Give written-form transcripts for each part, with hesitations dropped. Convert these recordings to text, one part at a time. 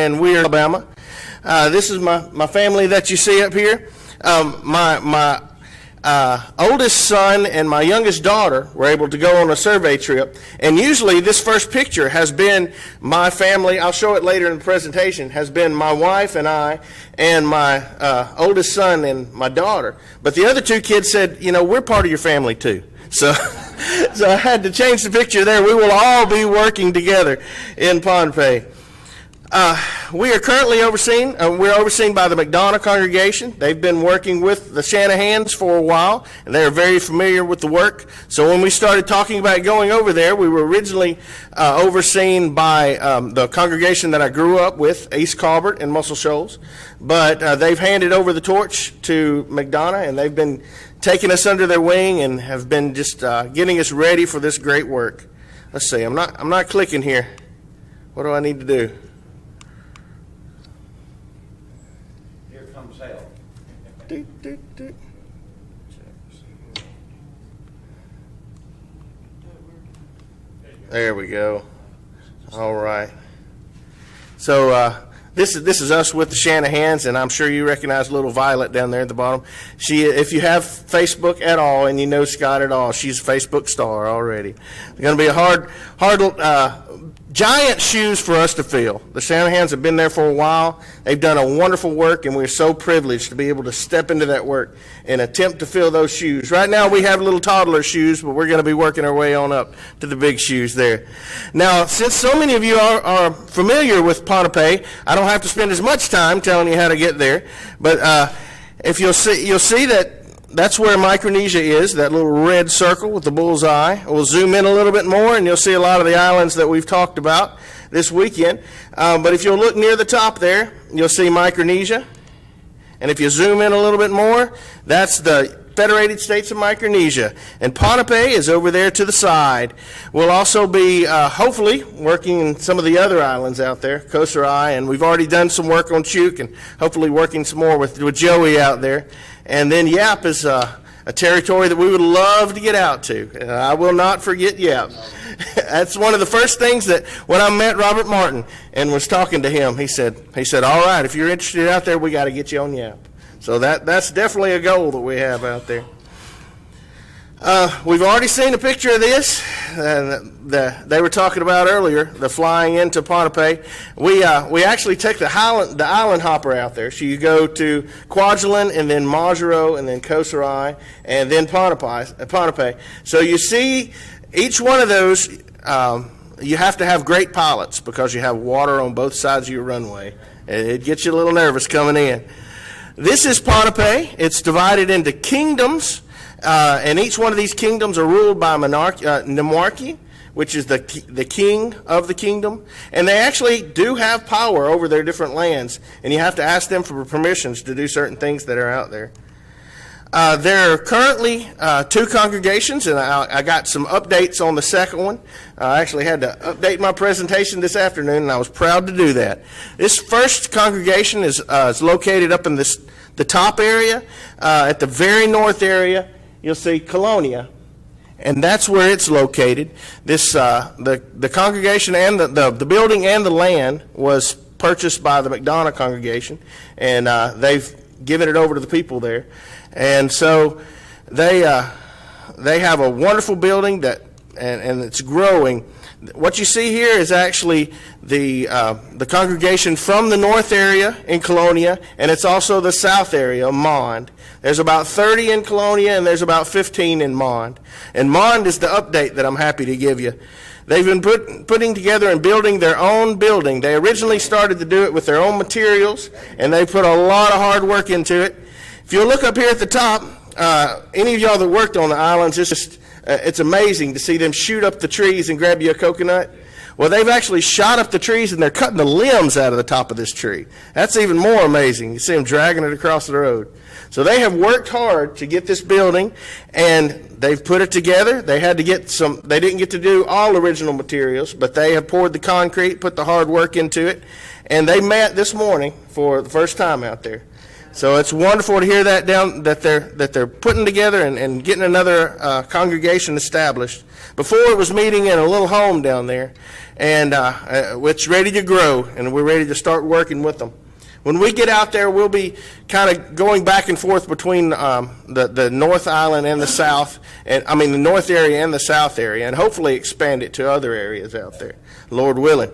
and we're in Alabama. This is my family that you see up here. My oldest son and my youngest daughter were able to go on a survey trip, and usually this first picture has been my family. I'll show it later in the presentation. Has been my wife and I and my oldest son and my daughter. But the other two kids said, we're part of your family too. So I had to change the picture there. We will all be working together in Pohnpei. We are currently we're overseen by the McDonough congregation. They've been working with the Shanahans for a while, and they are very familiar with the work. So when we started talking about going over there, we were originally overseen by the congregation that I grew up with, East Colbert and Muscle Shoals. But they've handed over the torch to McDonough, and they've been taking us under their wing and have been just getting us ready for this great work. Let's see, I'm not clicking here. What do I need to do? There we go. All right. So this is us with the Shanahans, and I'm sure you recognize little Violet down there at the bottom. If you have Facebook at all and you know Scott at all, she's a Facebook star already. It's going to be a hard giant shoes for us to fill. The Shanahans have been there for a while. They've done a wonderful work, and we're so privileged to be able to step into that work and attempt to fill those shoes. Right now we have little toddler shoes, but we're going to be working our way on up to the big shoes there. Now, since so many of you are familiar with Pohnpei, I don't have to spend as much time telling you how to get there. But if you'll see that that's where Micronesia is, that little red circle with the bullseye. We'll zoom in a little bit more, and you'll see a lot of the islands that we've talked about this weekend. But if you'll look near the top there, you'll see Micronesia. And if you zoom in a little bit more, that's the Federated States of Micronesia. And Pohnpei is over there to the side. We'll also be, hopefully, working in some of the other islands out there, Koh Sarai, and we've already done some work on Chuuk, and hopefully working some more with Joey out there. And then Yap is a territory that we would love to get out to. I will not forget Yap. That's one of the first things that when I met Robert Martin and was talking to him, he said, all right, if you're interested out there, we got to get you on Yap. So that's definitely a goal that we have out there. We've already seen a picture of this. They were talking about earlier, the flying into Pohnpei. We actually take the island hopper out there. So you go to Kwajalein and then Majuro and then Koh Sarai and then Pohnpei. So you see each one of those, you have to have great pilots because you have water on both sides of your runway. It gets you a little nervous coming in. This is Pohnpei. It's divided into kingdoms. And each one of these kingdoms are ruled by Namarki, which is the king of the kingdom. And they actually do have power over their different lands, and you have to ask them for permissions to do certain things that are out there. There are currently 2 congregations, and I got some updates on the second one. I actually had to update my presentation this afternoon, and I was proud to do that. This first congregation is located up in the top area. At the very north area, you'll see Colonia, and that's where it's located. This the congregation and the building and the land was purchased by the McDonough congregation, and they've given it over to the people there. And so they have a wonderful building and it's growing. What you see here is actually the congregation from the north area in Colonia, and it's also the south area, Mond. There's about 30 in Colonia, and there's about 15 in Mond. And Mond is the update that I'm happy to give you. They've been putting together and building their own building. They originally started to do it with their own materials, and they put a lot of hard work into it. If you'll look up here at the top, any of y'all that worked on the islands, it's amazing to see them shoot up the trees and grab you a coconut. Well, they've actually shot up the trees, and they're cutting the limbs out of the top of this tree. That's even more amazing. You see them dragging it across the road. So they have worked hard to get this building, and they've put it together. They didn't get to do all original materials, but they have poured the concrete, put the hard work into it, and they met this morning for the first time out there. So it's wonderful to hear that that they're putting together and getting another congregation established. Before it was meeting in a little home down there, and it's ready to grow, and we're ready to start working with them. When we get out there, we'll be kind of going back and forth between the North Island and the South, the North area and the South area, and hopefully expand it to other areas out there, Lord willing.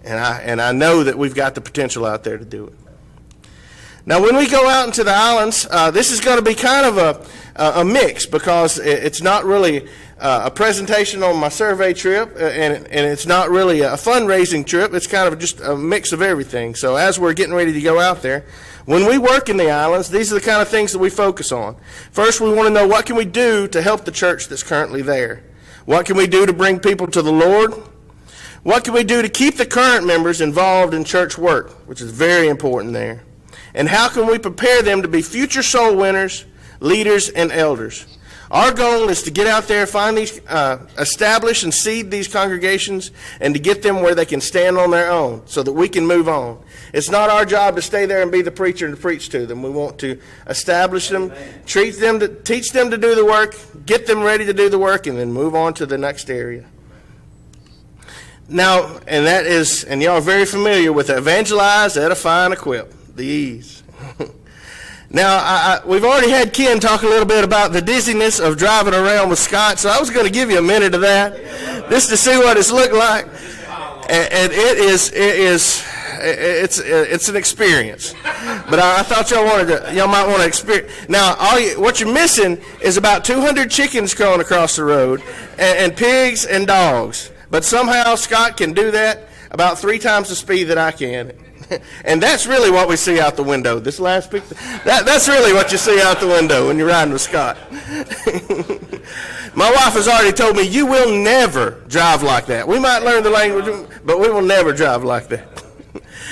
And I know that we've got the potential out there to do it. Now, when we go out into the islands, this is going to be kind of a mix, because it's not really a presentation on my survey trip, and it's not really a fundraising trip. It's kind of just a mix of everything. So as we're getting ready to go out there, when we work in the islands, these are the kind of things that we focus on. First, we want to know, what can we do to help the church that's currently there? What can we do to bring people to the Lord? What can we do to keep the current members involved in church work, which is very important there? And how can we prepare them to be future soul winners, leaders, and elders? Our goal is to get out there, find these, establish and seed these congregations, and to get them where they can stand on their own so that we can move on. It's not our job to stay there and be the preacher and to preach to them. We want to establish them, teach them to do the work, get them ready to do the work, and then move on to the next area. Now, and y'all are very familiar with evangelize, edify, and equip. The E's. Now, we've already had Ken talk a little bit about the dizziness of driving around with Scott, so I was going to give you a minute of that, just to see what it's looked like. And it's an experience. But I thought y'all might want to experience. Now, what you're missing is about 200 chickens crawling across the road, and pigs and dogs. But somehow Scott can do that about 3 times the speed that I can. And that's really what we see out the window. This last picture, that's really what you see out the window when you're riding with Scott. My wife has already told me, you will never drive like that. We might learn the language, but we will never drive like that.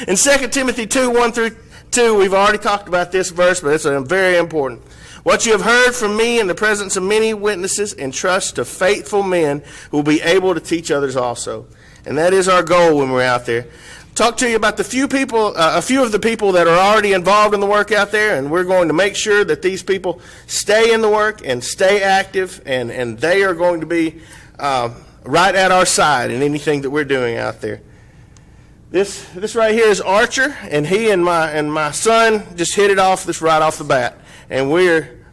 In 2 Timothy 2:1-2, we've already talked about this verse, but it's very important. What you have heard from me in the presence of many witnesses, entrust to faithful men who will be able to teach others also. And that is our goal when we're out there. Talk to you about a few of the people that are already involved in the work out there, and we're going to make sure that these people stay in the work and stay active, and they are going to be right at our side in anything that we're doing out there. This right here is Archer, and he and my son just hit it off right off the bat. And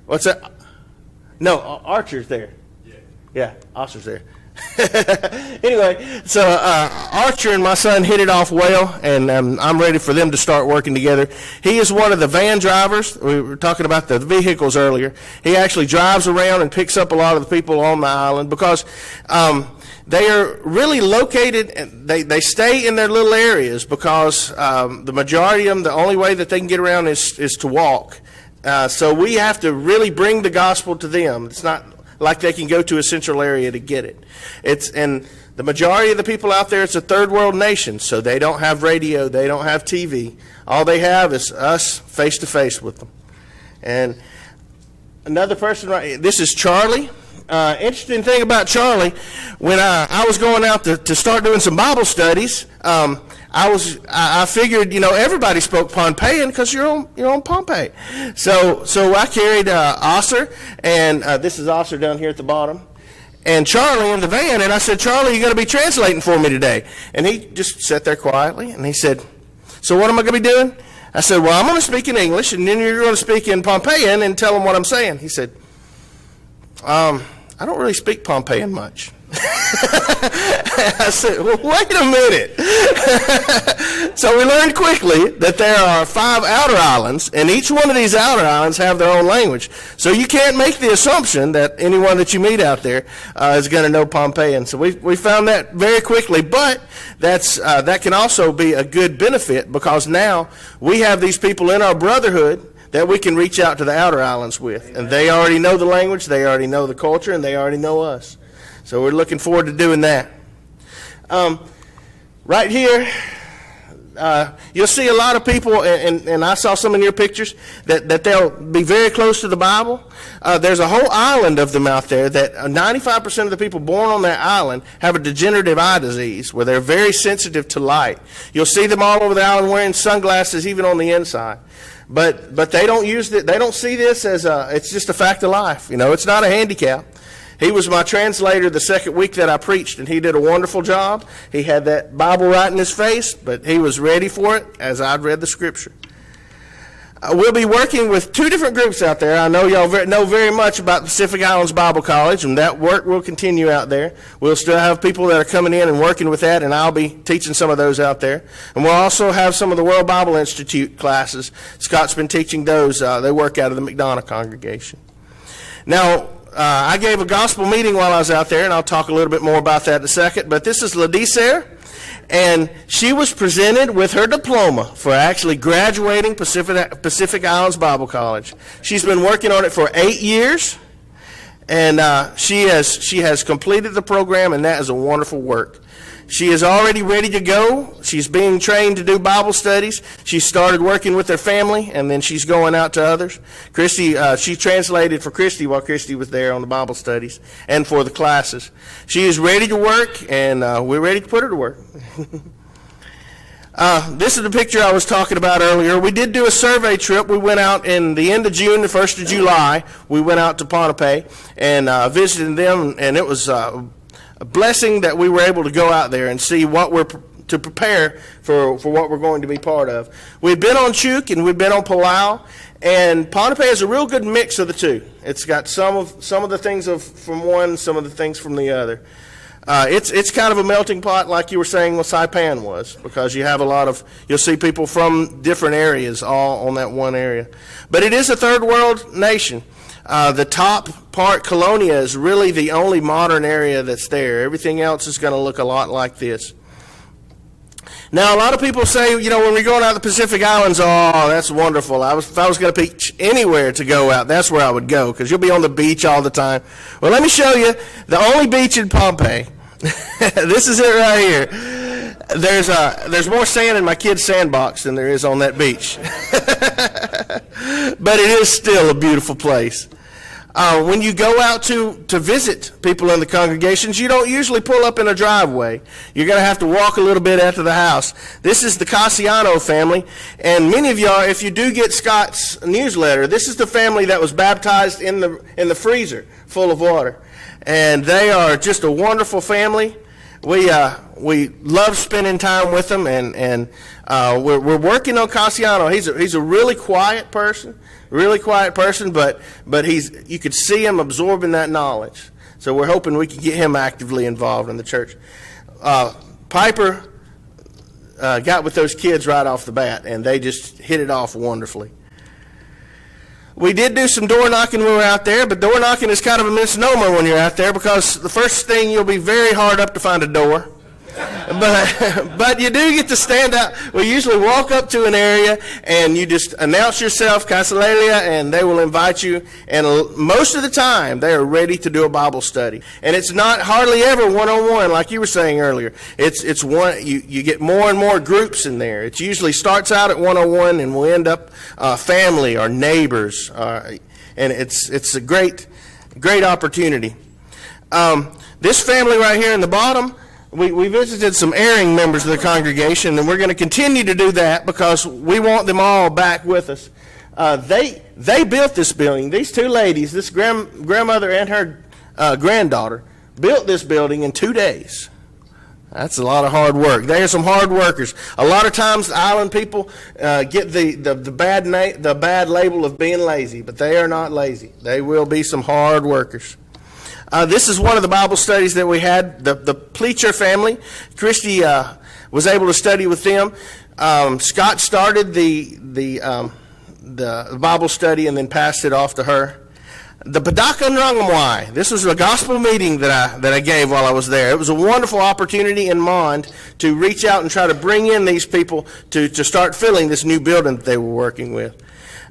what's that? No, Archer's there. Yeah, Archer's there. Anyway, so Archer and my son hit it off well, and I'm ready for them to start working together. He is one of the van drivers. We were talking about the vehicles earlier. He actually drives around and picks up a lot of the people on the island, because they are really located, they stay in their little areas, because the majority of them, the only way that they can get around is to walk. So we have to really bring the gospel to them. It's not like they can go to a central area to get it. And the majority of the people out there, it's a third world nation, so they don't have radio, they don't have TV. All they have is us face to face with them. And another person, this is Charlie. Interesting thing about Charlie, when I was going out to start doing some Bible studies, I figured, everybody spoke Pohnpeian because you're on Pohnpei. So I carried Osser, and this is Osser down here at the bottom, and Charlie in the van, and I said, Charlie, you're going to be translating for me today. And he just sat there quietly, and he said, so what am I going to be doing? I said, well, I'm going to speak in English, and then you're going to speak in Pohnpeian and tell them what I'm saying. He said, I don't really speak Pohnpeian much. I said, well, wait a minute. So we learned quickly that there are 5 outer islands, and each one of these outer islands have their own language. So you can't make the assumption that anyone that you meet out there is going to know Pohnpeian. So we found that very quickly, but that can also be a good benefit, because now we have these people in our brotherhood that we can reach out to the outer islands with. And they already know the language, they already know the culture, and they already know us. So we're looking forward to doing that. Right here, you'll see a lot of people, and I saw some in your pictures, that they'll be very close to the Bible. There's a whole island of them out there that 95% of the people born on that island have a degenerative eye disease where they're very sensitive to light. You'll see them all over the island wearing sunglasses even on the inside. But they don't use it. They don't see this as it's just a fact of life. It's not a handicap. He was my translator the second week that I preached, and he did a wonderful job. He had that Bible right in his face, but he was ready for it as I'd read the scripture. We'll be working with two different groups out there. I know y'all know very much about Pacific Islands Bible College, and that work will continue out there. We'll still have people that are coming in and working with that, and I'll be teaching some of those out there. And we'll also have some of the World Bible Institute classes. Scott's been teaching those. They work out of the McDonough congregation. Now, I gave a gospel meeting while I was out there, and I'll talk a little bit more about that in a second. But this is Ladisere, and she was presented with her diploma for actually graduating Pacific Islands Bible College. She's been working on it for 8 years, and she has completed the program, and that is a wonderful work. She is already ready to go. She's being trained to do Bible studies. She started working with her family, and then she's going out to others. Christy, she translated for Christy while Christy was there on the Bible studies and for the classes. She is ready to work, and we're ready to put her to work. This is the picture I was talking about earlier. We did do a survey trip. We went out in the end of June, the 1st of July. We went out to Pohnpei and visited them, and it was a blessing that we were able to go out there and see what we're to prepare for what we're going to be part of. We've been on Chuuk and we've been on Palau, and Pohnpei is a real good mix of the two. It's got some of the things from one, some of the things from the other. It's kind of a melting pot, like you were saying what Saipan was, because you'll see people from different areas all on that one area. But it is a third world nation. The top part, Colonia, is really the only modern area that's there. Everything else is going to look a lot like this. Now, a lot of people say, when we're going out to the Pacific Islands, oh, that's wonderful. If I was going to pick anywhere to go out, that's where I would go, because you'll be on the beach all the time. Well, let me show you the only beach in Pohnpei. This is it right here. There's more sand in my kid's sandbox than there is on that beach. But it is still a beautiful place. When you go out to visit people in the congregations, you don't usually pull up in a driveway. You're going to have to walk a little bit after the house. This is the Cassiano family, and many of y'all, if you do get Scott's newsletter, this is the family that was baptized in the freezer full of water. And they are just a wonderful family. We love spending time with them, and we're working on Cassiano. He's a really quiet person, but you could see him absorbing that knowledge. So we're hoping we can get him actively involved in the church. Piper got with those kids right off the bat, and they just hit it off wonderfully. We did do some door knocking when we were out there, but door knocking is kind of a misnomer when you're out there, because the first thing, you'll be very hard up to find a door. But you do get to stand out. We usually walk up to an area and you just announce yourself, Casalelia, and they will invite you. And most of the time, they are ready to do a Bible study. And it's not hardly ever one-on-one, like you were saying earlier. It's one. You get more and more groups in there. It usually starts out at one-on-one and will end up family or neighbors. And it's a great opportunity. This family right here in the bottom, we visited some erring members of the congregation, and we're going to continue to do that because we want them all back with us. They built this building. These two ladies, this grandmother and her granddaughter, built this building in 2 days. That's a lot of hard work. They are some hard workers. A lot of times, the island people get the bad label of being lazy, but they are not lazy. They will be some hard workers. This is one of the Bible studies that we had, the Pleacher family. Christy was able to study with them. Scott started the Bible study and then passed it off to her. The Padaka Nrangamwai. This was a gospel meeting that I gave while I was there. It was a wonderful opportunity in Mond to reach out and try to bring in these people to start filling this new building that they were working with.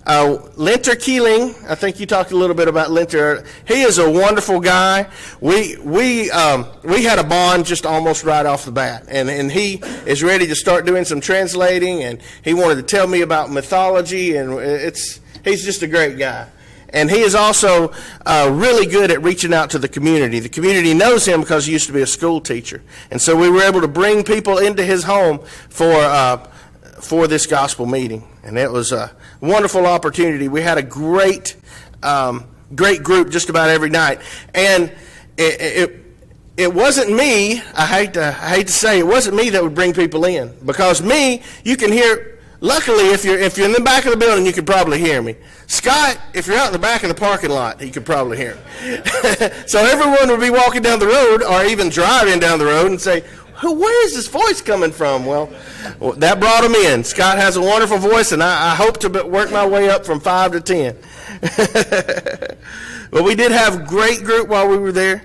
Linter Keeling, I think you talked a little bit about Linter. He is a wonderful guy. We had a bond just almost right off the bat, and he is ready to start doing some translating, and he wanted to tell me about mythology, and he's just a great guy. And he is also really good at reaching out to the community. The community knows him because he used to be a school teacher, and so we were able to bring people into his home for for this gospel meeting, and it was a wonderful opportunity. We had a great group just about every night, and it wasn't me. I hate to say it wasn't me that would bring people in, because me, you can hear. Luckily, if you're in the back of the building, you could probably hear me. Scott, if you're out in the back of the parking lot, he could probably hear me. So everyone would be walking down the road, or even driving down the road, and say, "Where is this voice coming from?" Well, that brought him in. Scott has a wonderful voice, and I hope to work my way up from 5 to 10. But we did have a great group while we were there.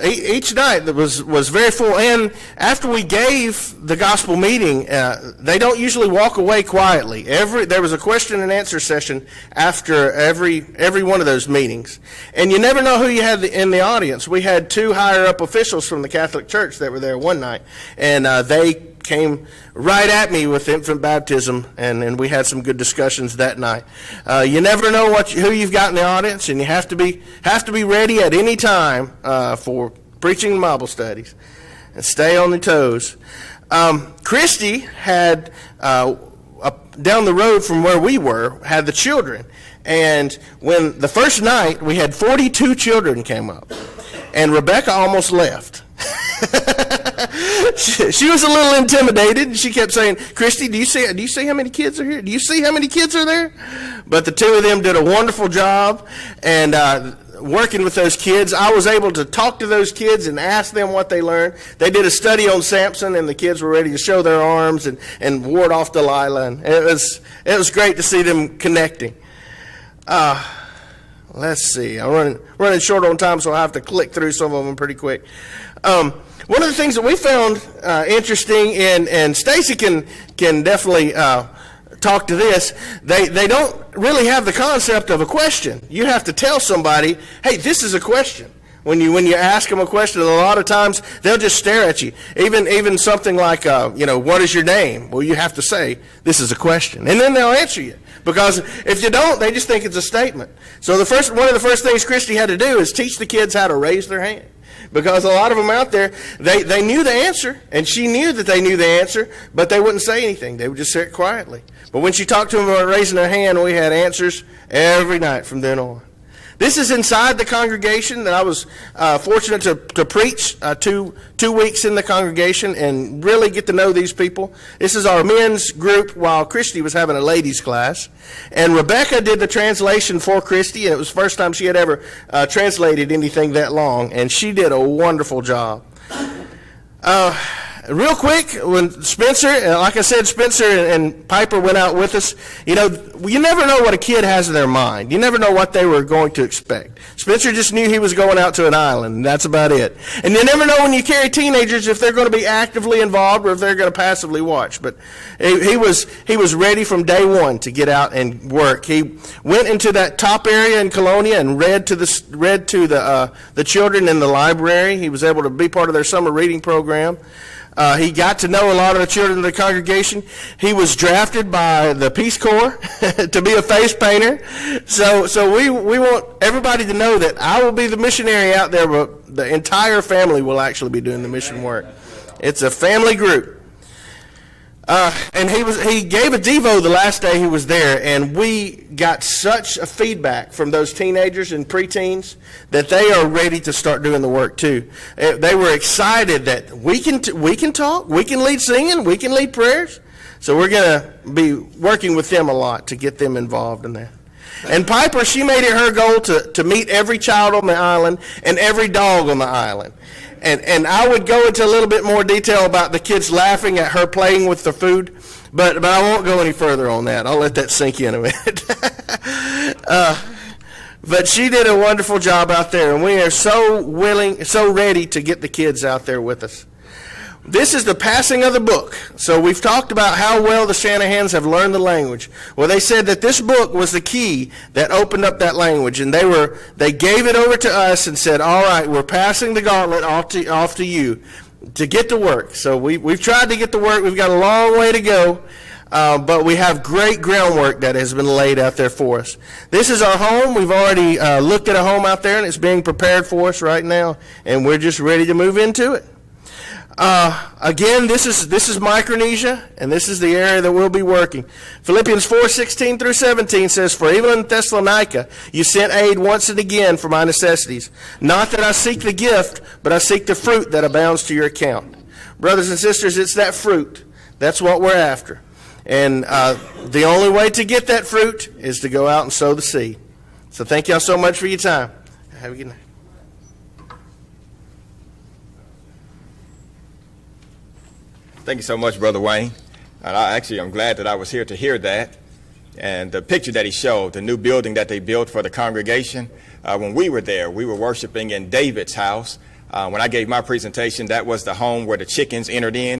Each night was very full, and after we gave the gospel meeting, they don't usually walk away quietly. There was a question and answer session after every one of those meetings, and you never know who you had in the audience. We had 2 higher up officials from the Catholic Church that were there one night, and they came right at me with infant baptism, and we had some good discussions that night. You never know who you've got in the audience, and you have to be ready at any time for preaching and Bible studies, and stay on the toes. Christy had down the road from where we were had the children, and when the first night we had 42 children came up, and Rebecca almost left. She was a little intimidated, and she kept saying, "Christy, do you see how many kids are here? Do you see how many kids are there?" But the 2 of them did a wonderful job, and working with those kids, I was able to talk to those kids and ask them what they learned. They did a study on Samson, and the kids were ready to show their arms and ward off Delilah. And it was great to see them connecting. Let's see. I'm running short on time, so I have to click through some of them pretty quick. One of the things that we found interesting, and Stacy can definitely talk to this, they don't really have the concept of a question. You have to tell somebody, "Hey, this is a question." When you ask them a question, a lot of times they'll just stare at you. Even something like, "What is your name?" Well, you have to say, "This is a question," and then they'll answer you. Because if you don't, they just think it's a statement. So one of the first things Christy had to do is teach the kids how to raise their hand. Because a lot of them out there, they knew the answer, and she knew that they knew the answer, but they wouldn't say anything. They would just sit quietly. But when she talked to them about raising their hand, we had answers every night from then on. This is inside the congregation that I was fortunate to preach 2 weeks in the congregation and really get to know these people. This is our men's group while Christy was having a ladies' class. And Rebecca did the translation for Christy, and it was the first time she had ever translated anything that long, and she did a wonderful job. Real quick, when Spencer, like I said, Spencer and Piper went out with us, you never know what a kid has in their mind. You never know what they were going to expect. Spencer just knew he was going out to an island, and that's about it. And you never know when you carry teenagers if they're going to be actively involved or if they're going to passively watch. But he was ready from day one to get out and work. He went into that top area in Colonia and read to the children in the library. He was able to be part of their summer reading program. He got to know a lot of the children in the congregation. He was drafted by the Peace Corps to be a face painter. So we want everybody to know that I will be the missionary out there, but the entire family will actually be doing the mission work. It's a family group. And he gave a Devo the last day he was there, and we got such a feedback from those teenagers and preteens that they are ready to start doing the work too. They were excited that we can talk, we can lead singing, we can lead prayers. So we're going to be working with them a lot to get them involved in that. And Piper, she made it her goal to meet every child on the island and every dog on the island. And I would go into a little bit more detail about the kids laughing at her playing with the food, but I won't go any further on that. I'll let that sink in a minute. But she did a wonderful job out there, and we are so ready to get the kids out there with us. This is the passing of the book. So we've talked about how well the Shanahans have learned the language. Well, they said that this book was the key that opened up that language, and they gave it over to us and said, "All right, we're passing the gauntlet off to you to get to work." So we've tried to get to work. We've got a long way to go, but we have great groundwork that has been laid out there for us. This is our home. We've already looked at a home out there, and it's being prepared for us right now, and we're just ready to move into it. Again, this is Micronesia, and this is the area that we'll be working. Philippians 4:16 through 17 says, "For even in Thessalonica you sent aid once and again for my necessities. Not that I seek the gift, but I seek the fruit that abounds to your account." Brothers and sisters, it's that fruit. That's what we're after. And the only way to get that fruit is to go out and sow the seed. So thank y'all so much for your time. Have a good night. Thank you so much, Brother Wayne. And I'm glad that I was here to hear that. And the picture that he showed, the new building that they built for the congregation, when we were there, we were worshiping in David's house. When I gave my presentation, that was the home where the chickens entered in.